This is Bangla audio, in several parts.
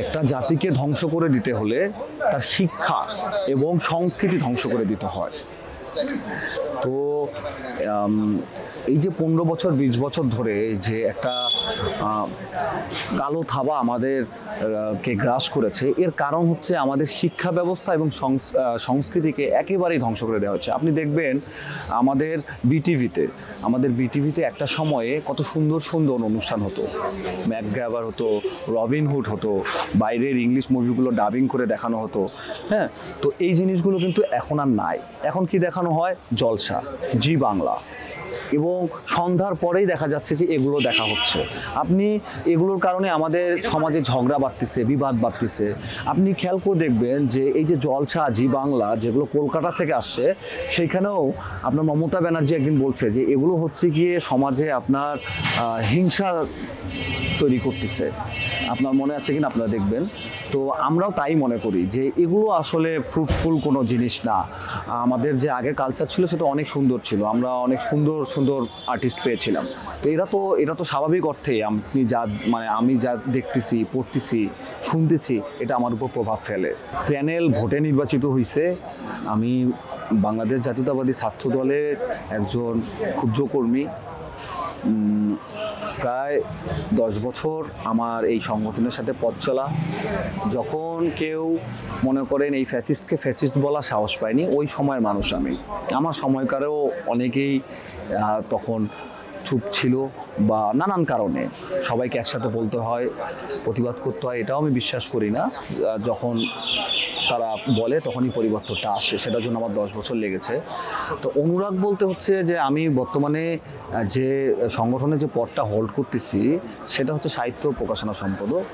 একটা জাতিকে ধ্বংস করে দিতে হলে তার শিক্ষা এবং সংস্কৃতি ধ্বংস করে দিতে হয়। তো এই যে 15 বছর 20 বছর ধরে যে একটা কালো থাবা আমাদের কে গ্রাস করেছে, এর কারণ হচ্ছে আমাদের শিক্ষা ব্যবস্থা এবং সংস্কৃতিকে একেবারেই ধ্বংস করে দেওয়া হচ্ছে। আপনি দেখবেন আমাদের বিটিভিতে একটা সময়ে কত সুন্দর সুন্দর অনুষ্ঠান হতো, ম্যাকগ্যাবার হতো, রবিনহুড হতো, বাইরের ইংলিশ মুভিগুলো ডাবিং করে দেখানো হতো। হ্যাঁ, তো এই জিনিসগুলো কিন্তু এখন আর নাই। এখন কি দেখানো হয়? জলসা, জি বাংলা, এবং সন্ধ্যার পরেই দেখা যাচ্ছে যে এগুলো দেখা হচ্ছে। আপনি এগুলোর কারণে আমাদের সমাজে ঝগড়া বাড়তেছে, বিবাদ বাড়তেছে। আপনি খেয়াল করে দেখবেন যে এই যে জলসা, জি বাংলা যেগুলো কলকাতা থেকে আসছে, সেইখানেও আপনার মমতা ব্যানার্জি একদিন বলছে যে এগুলো হচ্ছে গিয়ে সমাজে আপনার হিংসা তৈরি করতেছে। আপনার মনে আছে কিনা আপনারা দেখবেন। তো আমরাও তাই মনে করি যে এগুলো আসলে ফ্রুটফুল কোনো জিনিস না। আমাদের যে আগে কালচার ছিল সেটা অনেক সুন্দর ছিল, আমরা অনেক সুন্দর সুন্দর আর্টিস্ট পেয়েছিলাম। তো এরা তো স্বাভাবিক অর্থে আমি যা দেখতেছি, পড়তেছি, শুনতেছি, এটা আমার উপর প্রভাব ফেলে। প্যানেল ভোটে নির্বাচিত হয়েছে। আমি বাংলাদেশ জাতীয়তাবাদী ছাত্র দলের একজন ক্ষুদ্র কর্মী। প্রায় 10 বছর আমার এই সংগঠনের সাথে পথ চলা। যখন কেউ মনে করেন এই ফ্যাসিস্টকে ফ্যাসিস্ট বলা সাহস পায়নি, ওই সময়ের মানুষ আমি। আমার সময়কারেও অনেকেই তখন চুপ ছিল বা নানান কারণে সবাইকে একসাথে বলতে হয়, প্রতিবাদ করতে হয়, এটাও আমি বিশ্বাস করি না। যখন তারা বলে তখনই পরিবর্তনটা আসে, সেটার জন্য আমার 10 বছর লেগেছে। তো অনুরাগ বলতে হচ্ছে যে আমি বর্তমানে যে সংগঠনে যে পদটা হোল্ড করতেছি সেটা হচ্ছে সাহিত্য প্রকাশনা সম্পাদক।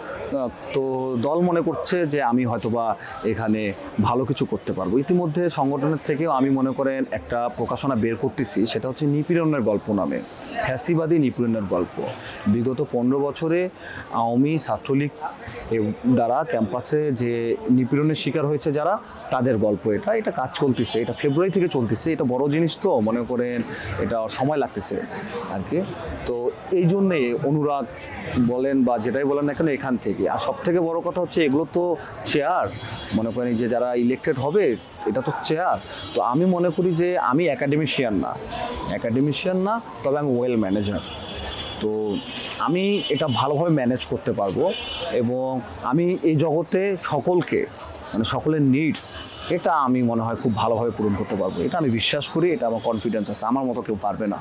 তো দল মনে করছে যে আমি হয়তোবা এখানে ভালো কিছু করতে পারবো। ইতিমধ্যে সংগঠনের থেকেও আমি মনে করেন একটা প্রকাশনা বের করতেছি, সেটা হচ্ছে নিপীড়নের গল্প নামে, ফ্যাসিবাদী নিপীড়নের গল্প। বিগত 15 বছরে আওয়ামী ছাত্রলীগ দ্বারা ক্যাম্পাসে যে নিপীড়নের শিকার হয়েছে যারা, তাদের গল্প। এটা কাজ চলতেছে, এটা ফেব্রুয়ারি থেকে চলতেছে। এটা বড় জিনিস, তো মনে করেন এটা সময় লাগতেছে আর কি। তো এই জন্যে অনুরাগ বলেন বা যেটাই বলেন না কেন এখান থেকে। আর সব থেকে বড় কথা হচ্ছে এগুলো তো চেয়ার, মনে করেন যে যারা ইলেক্টেড হবে এটা তো চেয়ার। তো আমি মনে করি যে আমি একাডেমিশিয়ান না, তবে আমি ওয়েল ম্যানেজার। তো আমি এটা ভালোভাবে ম্যানেজ করতে পারবো এবং আমি এই জগতে সকলের নিডস এটা আমি মনে হয় খুব ভালোভাবে পূরণ করতে পারবো। এটা আমি বিশ্বাস করি, এটা আমার কনফিডেন্স আছে। আমার মতো কেউ পারবে না।